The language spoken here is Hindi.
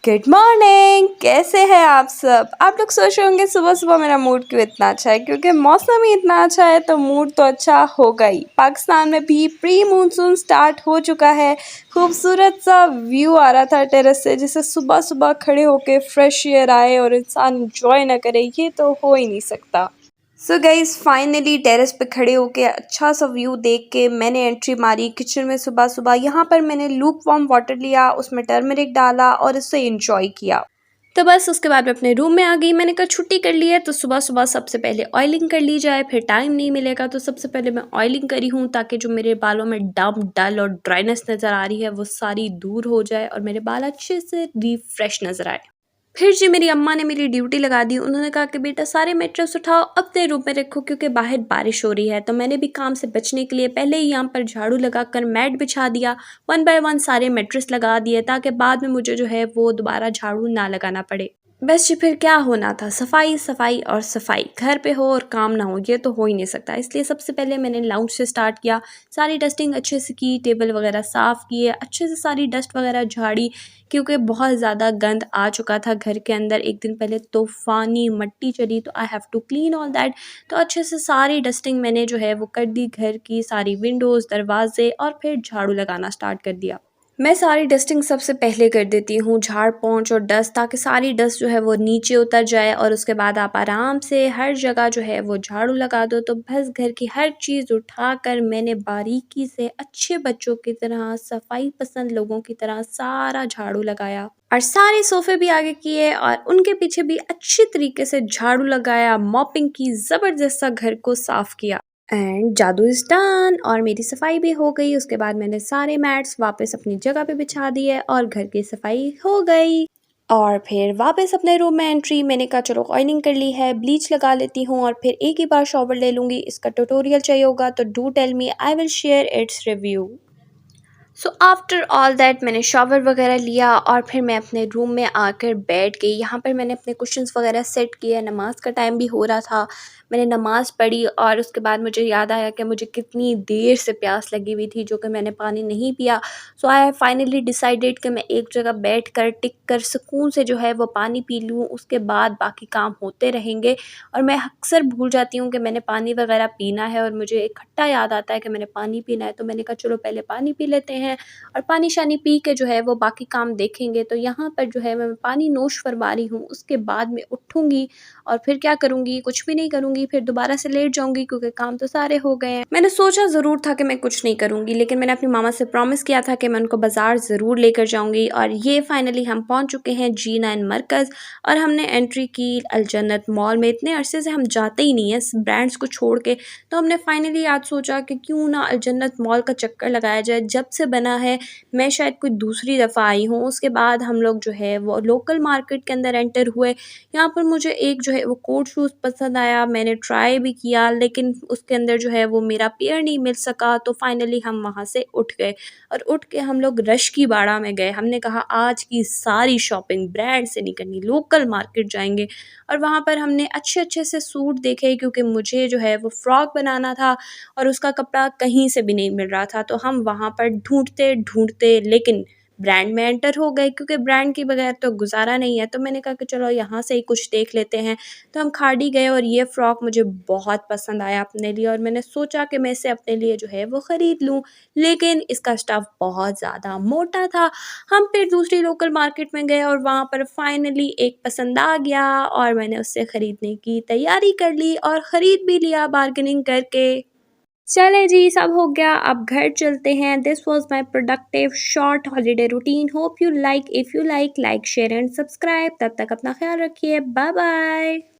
Good morning. कैसे हैं आप सब? आप लोग सोच रहे होंगे सुबह सुबह मेरा मूड क्यों इतना अच्छा है, क्योंकि मौसम ही इतना अच्छा है तो मूड तो अच्छा होगा ही। पाकिस्तान में भी प्री मानसून स्टार्ट हो चुका है। खूबसूरत सा व्यू आ रहा था टेरेस से, जिसे सुबह सुबह खड़े होके फ्रेश एयर आए और इंसान इंजॉय ना करे, ये तो हो ही नहीं सकता। सो गाइज फाइनली टेरेस पे खड़े होके अच्छा सा व्यू देख के मैंने एंट्री मारी किचन में सुबह सुबह। यहाँ पर मैंने लूक वार्म वाटर लिया, उसमें टर्मरिक डाला और इससे इंजॉय किया। तो बस उसके बाद मैं अपने रूम में आ गई। मैंने कहा छुट्टी कर ली है तो सुबह सुबह सबसे पहले ऑयलिंग कर ली जाए, फिर टाइम नहीं मिलेगा तो सबसे पहले मैं ऑयलिंग करी हूँ, ताकि जो मेरे बालों में डम डल और ड्राइनेस नज़र आ रही है वो सारी दूर हो जाए और मेरे बाल अच्छे से रिफ्रेश नज़र आए। फिर जी मेरी अम्मा ने मेरी ड्यूटी लगा दी। उन्होंने कहा कि बेटा सारे मैट्रेस उठाओ अपने रूम में रखो, क्योंकि बाहर बारिश हो रही है। तो मैंने भी काम से बचने के लिए पहले ही यहाँ पर झाड़ू लगाकर मैट बिछा दिया, 1 बाय 1 सारे मैट्रेस लगा दिए, ताकि बाद में मुझे जो है वो दोबारा झाड़ू ना लगाना पड़े। बस जी फिर क्या होना था, सफाई सफाई और सफाई। घर पे हो और काम ना हो, ये तो हो ही नहीं सकता। इसलिए सबसे पहले मैंने लाउंज से स्टार्ट किया, सारी डस्टिंग अच्छे से की, टेबल वगैरह साफ़ किए, अच्छे से सारी डस्ट वगैरह झाड़ी, क्योंकि बहुत ज़्यादा गंद आ चुका था घर के अंदर। एक दिन पहले तूफ़ानी मट्टी चली तो I have to clean all that. तो अच्छे से सारी डस्टिंग मैंने जो है वो कर दी, घर की सारी विंडोज़ दरवाजे, और फिर झाड़ू लगाना स्टार्ट कर दिया। मैं सारी डस्टिंग सबसे पहले कर देती हूँ, झाड़ पोंछ और डस्ट, ताकि सारी डस्ट जो है वो नीचे उतर जाए और उसके बाद आप आराम से हर जगह जो है वो झाड़ू लगा दो। तो बस घर की हर चीज़ उठाकर मैंने बारीकी से अच्छे बच्चों की तरह, सफाई पसंद लोगों की तरह सारा झाड़ू लगाया, और सारे सोफ़े भी आगे किए और उनके पीछे भी अच्छी तरीके से झाड़ू लगाया, मॉपिंग की, ज़बरदस्त सा घर को साफ़ किया। एंड जादू इज़ डन, और मेरी सफाई भी हो गई। उसके बाद मैंने सारे मैट्स वापस अपनी जगह पे बिछा दिए और घर की सफाई हो गई। और फिर वापस अपने रूम में एंट्री। मैंने कहा चलो ऑयलिंग कर ली है, ब्लीच लगा लेती हूँ और फिर एक ही बार शॉवर ले लूँगी। इसका ट्यूटोरियल चाहिए होगा तो do tell me, I will share its review. So after all that मैंने शॉवर वगैरह लिया और फिर मैं अपने रूम में आकर बैठ गई। यहाँ पर मैंने अपने कुशन्स वगैरह सेट किए। नमाज़ का टाइम भी हो रहा था, मैंने नमाज़ पढ़ी और उसके बाद मुझे याद आया कि मुझे कितनी देर से प्यास लगी हुई थी, जो कि मैंने पानी नहीं पिया। सो आई फाइनली डिसाइडेड कि मैं एक जगह बैठ कर टिक कर सुकून से जो है वो पानी पी लूँ, उसके बाद बाकी काम होते रहेंगे। और मैं अक्सर भूल जाती हूँ कि मैंने पानी वगैरह पीना है और मुझे इकट्ठा याद आता है कि मैंने पानी पीना है। तो मैंने कहा चलो पहले पानी पी लेते हैं और पानी शानी पी के जो है वो बाकी काम देखेंगे। तो यहाँ पर जो है मैं पानी नोश फरमा रही हूँ। उसके बाद मैं उठूँगी और फिर क्या करूँगी, कुछ भी नहीं करूँगी, फिर दोबारा से लेट जाऊँगी, क्योंकि काम तो सारे हो गए हैं। मैंने सोचा ज़रूर था कि मैं कुछ नहीं करूँगी, लेकिन मैंने अपनी मामा से प्रॉमिस किया था कि मैं उनको बाज़ार ज़रूर लेकर जाऊँगी। और ये फाइनली हम पहुँच चुके हैं G9 मरकज़, और हमने एंट्री की अलजन्नत मॉल में। इतने अरसे से हम जाते ही नहीं हैं ब्रांड्स को छोड़ के, तो हमने फाइनली आज सोचा कि क्यों ना अलजन्नत मॉल का चक्कर लगाया जाए। जब से बना है मैं शायद कोई दूसरी दफ़ा आई हूँ। उसके बाद हम लोग जो है वो लोकल मार्केट के अंदर एंटर हुए। यहाँ पर मुझे एक जो है वो कोट शूज़ पसंद आया, मैंने ट्राई भी किया, लेकिन उसके अंदर जो है वो मेरा पेयर नहीं मिल सका। तो फाइनली हम वहाँ से उठ गए और उठ के हम लोग रश की बाड़ा में गए। हमने कहा आज की सारी शॉपिंग ब्रांड से नहीं करनी, लोकल मार्केट जाएंगे। और वहाँ पर हमने अच्छे अच्छे से सूट देखे, क्योंकि मुझे जो है वो फ्रॉक बनाना था और उसका कपड़ा कहीं से भी नहीं मिल रहा था। तो हम वहाँ पर ढूंढते ढूंढते लेकिन ब्रांड में एंटर हो गए, क्योंकि ब्रांड के बगैर तो गुजारा नहीं है। तो मैंने कहा कि चलो यहाँ से ही कुछ देख लेते हैं। तो हम खाड़ी गए और ये फ़्रॉक मुझे बहुत पसंद आया अपने लिए, और मैंने सोचा कि मैं इसे अपने लिए जो है वो ख़रीद लूँ, लेकिन इसका स्टफ़ बहुत ज़्यादा मोटा था। हम फिर दूसरी लोकल मार्केट में गए और वहाँ पर फाइनली एक पसंद आ गया और मैंने उससे ख़रीदने की तैयारी कर ली और ख़रीद भी लिया बार्गेनिंग करके। चले जी, सब हो गया, अब घर चलते हैं। This was my productive short holiday routine. Hope you like, if you like share and subscribe. तब तक अपना ख्याल रखिए, बाय बाय।